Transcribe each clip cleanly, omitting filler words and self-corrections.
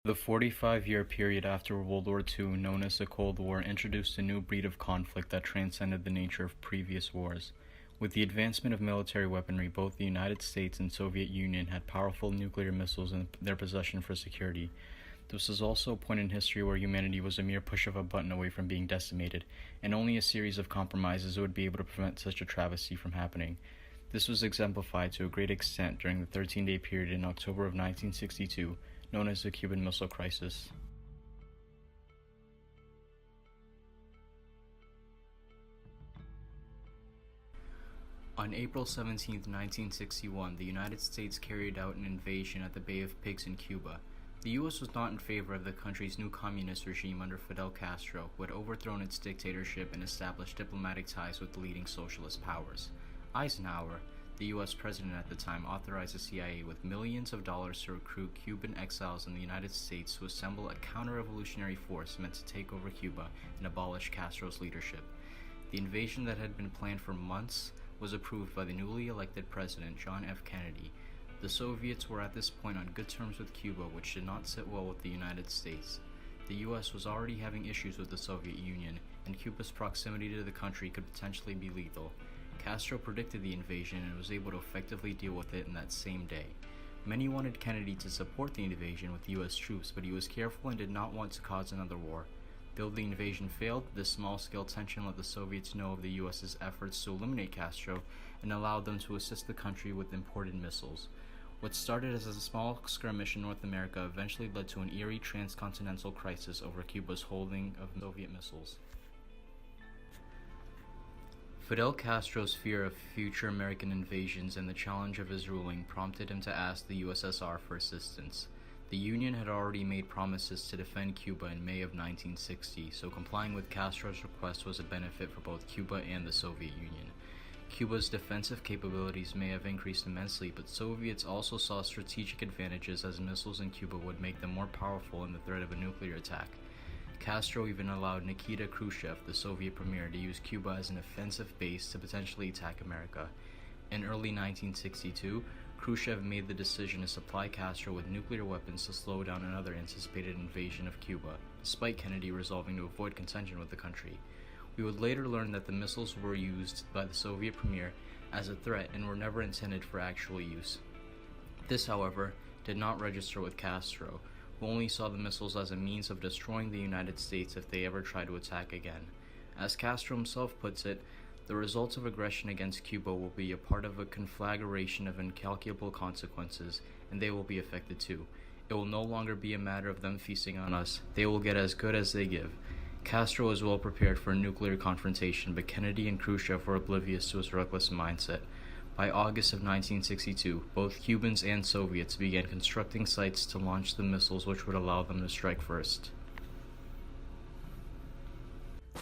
The 45-year period after World War II, known as the Cold War, introduced a new breed of conflict that transcended the nature of previous wars. With the advancement of military weaponry, both the United States and Soviet Union had powerful nuclear missiles in their possession for security. This was also a point in history where humanity was a mere push of a button away from being decimated, and only a series of compromises would be able to prevent such a travesty from happening. This was exemplified to a great extent during the 13-day period in October of 1962, known as the Cuban Missile Crisis. On April 17, 1961, the United States carried out an invasion at the Bay of Pigs in Cuba. The U.S. was not in favor of the country's new communist regime under Fidel Castro, who had overthrown its dictatorship and established diplomatic ties with the leading socialist powers. Eisenhower, the U.S. president at the time, authorized the CIA with millions of dollars to recruit Cuban exiles in the United States to assemble a counter-revolutionary force meant to take over Cuba and abolish Castro's leadership. The invasion that had been planned for months was approved by the newly elected president, John F. Kennedy. The Soviets were at this point on good terms with Cuba, which did not sit well with the United States. The U.S. was already having issues with the Soviet Union, and Cuba's proximity to the country could potentially be lethal. Castro predicted the invasion and was able to effectively deal with it in that same day. Many wanted Kennedy to support the invasion with U.S. troops, but he was careful and did not want to cause another war. Though the invasion failed, this small-scale tension let the Soviets know of the U.S.'s efforts to eliminate Castro and allowed them to assist the country with imported missiles. What started as a small skirmish in North America eventually led to an eerie transcontinental crisis over Cuba's holding of Soviet missiles. Fidel Castro's fear of future American invasions and the challenge of his ruling prompted him to ask the USSR for assistance. The Union had already made promises to defend Cuba in May of 1960, so complying with Castro's request was a benefit for both Cuba and the Soviet Union. Cuba's defensive capabilities may have increased immensely, but Soviets also saw strategic advantages as missiles in Cuba would make them more powerful in the threat of a nuclear attack. Castro even allowed Nikita Khrushchev, the Soviet premier, to use Cuba as an offensive base to potentially attack America. In early 1962, Khrushchev made the decision to supply Castro with nuclear weapons to slow down another anticipated invasion of Cuba, despite Kennedy resolving to avoid contention with the country. We would later learn that the missiles were used by the Soviet premier as a threat and were never intended for actual use. This, however, did not register with Castro, who only saw the missiles as a means of destroying the United States if they ever tried to attack again. As Castro himself puts it, the results of aggression against Cuba will be a part of a conflagration of incalculable consequences, and they will be affected too. It will no longer be a matter of them feasting on us. They will get as good as they give. Castro was well prepared for a nuclear confrontation, but Kennedy and Khrushchev were oblivious to his reckless mindset. By August of 1962, both Cubans and Soviets began constructing sites to launch the missiles which would allow them to strike first.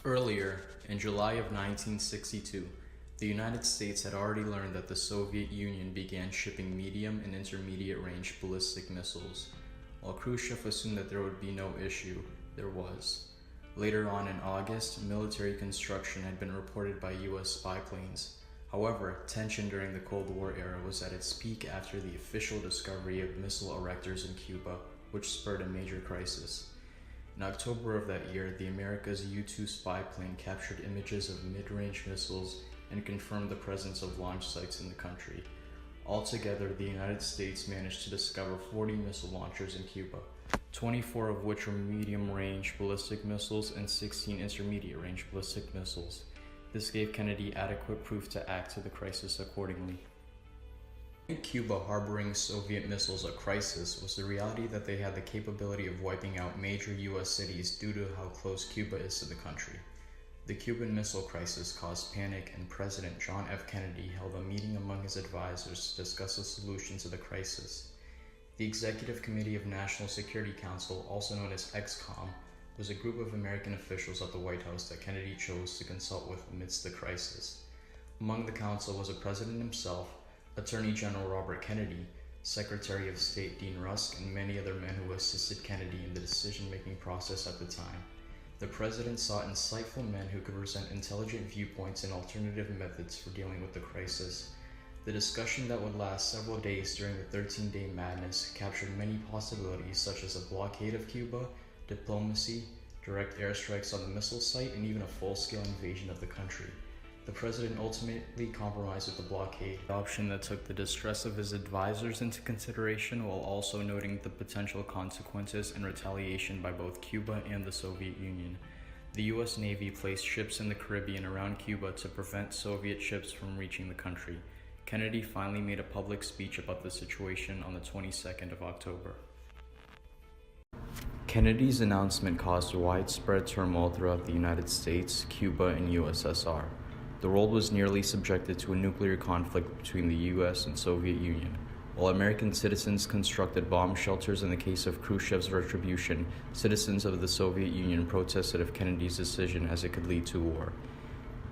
Earlier, in July of 1962, the United States had already learned that the Soviet Union began shipping medium and intermediate-range ballistic missiles. While Khrushchev assumed that there would be no issue, there was. Later on in August, military construction had been reported by U.S. spy planes. However, tension during the Cold War era was at its peak after the official discovery of missile erectors in Cuba, which spurred a major crisis. In October of that year, the America's U-2 spy plane captured images of mid-range missiles and confirmed the presence of launch sites in the country. Altogether, the United States managed to discover 40 missile launchers in Cuba, 24 of which were medium-range ballistic missiles and 16 intermediate-range ballistic missiles. This gave Kennedy adequate proof to act to the crisis accordingly. In Cuba harboring Soviet missiles a crisis was the reality that they had the capability of wiping out major U.S. cities due to how close Cuba is to the country. The Cuban Missile Crisis caused panic, and President John F. Kennedy held a meeting among his advisors to discuss a solution to the crisis. The Executive Committee of National Security Council, also known as EXCOM, was a group of American officials at the White House that Kennedy chose to consult with amidst the crisis. Among the council was the President himself, Attorney General Robert Kennedy, Secretary of State Dean Rusk, and many other men who assisted Kennedy in the decision-making process at the time. The President sought insightful men who could present intelligent viewpoints and alternative methods for dealing with the crisis. The discussion that would last several days during the 13-day madness captured many possibilities such as a blockade of Cuba, diplomacy, direct airstrikes on the missile site, and even a full-scale invasion of the country. The president ultimately compromised with the blockade, the option that took the distress of his advisors into consideration while also noting the potential consequences and retaliation by both Cuba and the Soviet Union. The U.S. Navy placed ships in the Caribbean around Cuba to prevent Soviet ships from reaching the country. Kennedy finally made a public speech about the situation on the 22nd of October. Kennedy's announcement caused widespread turmoil throughout the United States, Cuba, and USSR. The world was nearly subjected to a nuclear conflict between the US and Soviet Union. While American citizens constructed bomb shelters in the case of Khrushchev's retribution, citizens of the Soviet Union protested of Kennedy's decision as it could lead to war.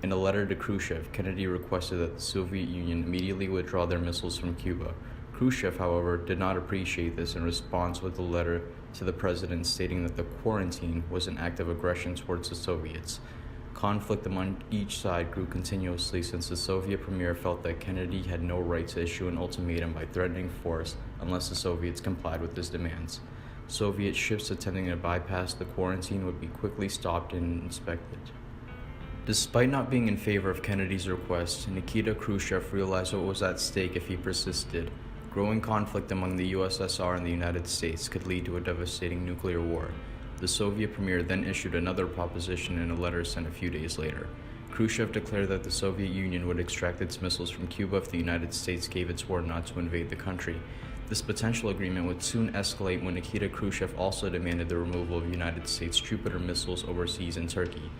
In a letter to Khrushchev, Kennedy requested that the Soviet Union immediately withdraw their missiles from Cuba. Khrushchev, however, did not appreciate this and responds with a letter to the president stating that the quarantine was an act of aggression towards the Soviets. Conflict among each side grew continuously since the Soviet premier felt that Kennedy had no right to issue an ultimatum by threatening force unless the Soviets complied with his demands. Soviet ships attempting to bypass the quarantine would be quickly stopped and inspected. Despite not being in favor of Kennedy's request, Nikita Khrushchev realized what was at stake if he persisted. Growing conflict among the USSR and the United States could lead to a devastating nuclear war. The Soviet premier then issued another proposition in a letter sent a few days later. Khrushchev declared that the Soviet Union would extract its missiles from Cuba if the United States gave its word not to invade the country. This potential agreement would soon escalate when Nikita Khrushchev also demanded the removal of United States Jupiter missiles overseas in Turkey.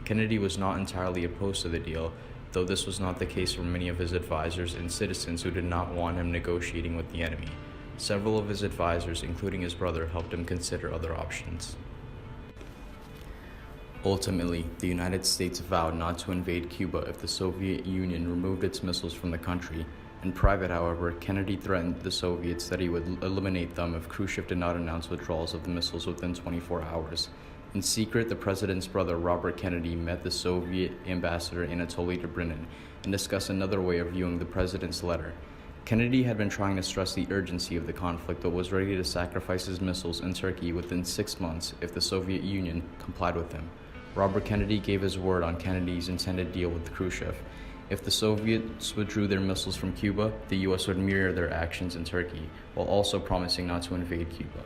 Kennedy was not entirely opposed to the deal, though this was not the case for many of his advisors and citizens who did not want him negotiating with the enemy. Several of his advisors, including his brother, helped him consider other options. Ultimately, the United States vowed not to invade Cuba if the Soviet Union removed its missiles from the country. In private, however, Kennedy threatened the Soviets that he would eliminate them if Khrushchev did not announce withdrawals of the missiles within 24 hours. In secret, the president's brother, Robert Kennedy, met the Soviet ambassador Anatoly Dobrynin and discussed another way of viewing the president's letter. Kennedy had been trying to stress the urgency of the conflict but was ready to sacrifice his missiles in Turkey within 6 months if the Soviet Union complied with him. Robert Kennedy gave his word on Kennedy's intended deal with Khrushchev. If the Soviets withdrew their missiles from Cuba, the U.S. would mirror their actions in Turkey, while also promising not to invade Cuba.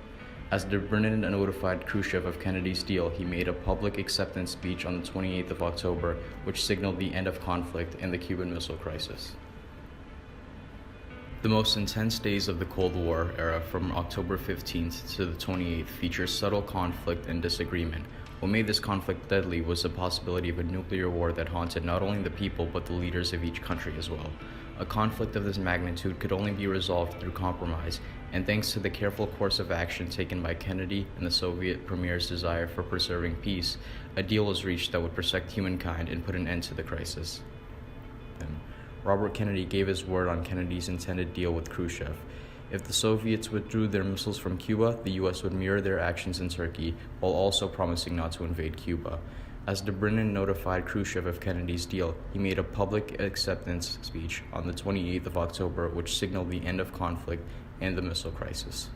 As Dobrynin notified Khrushchev of Kennedy's deal, he made a public acceptance speech on the 28th of October, which signaled the end of conflict and the Cuban Missile Crisis. The most intense days of the Cold War era, from October 15th to the 28th, feature subtle conflict and disagreement. What made this conflict deadly was the possibility of a nuclear war that haunted not only the people but the leaders of each country as well. A conflict of this magnitude could only be resolved through compromise, and thanks to the careful course of action taken by Kennedy and the Soviet premier's desire for preserving peace, a deal was reached that would protect humankind and put an end to the crisis. Robert Kennedy gave his word on Kennedy's intended deal with Khrushchev. If the Soviets withdrew their missiles from Cuba, the U.S. would mirror their actions in Turkey, while also promising not to invade Cuba. As Dobrynin notified Khrushchev of Kennedy's deal, he made a public acceptance speech on the 28th of October, which signaled the end of conflict and the missile crisis.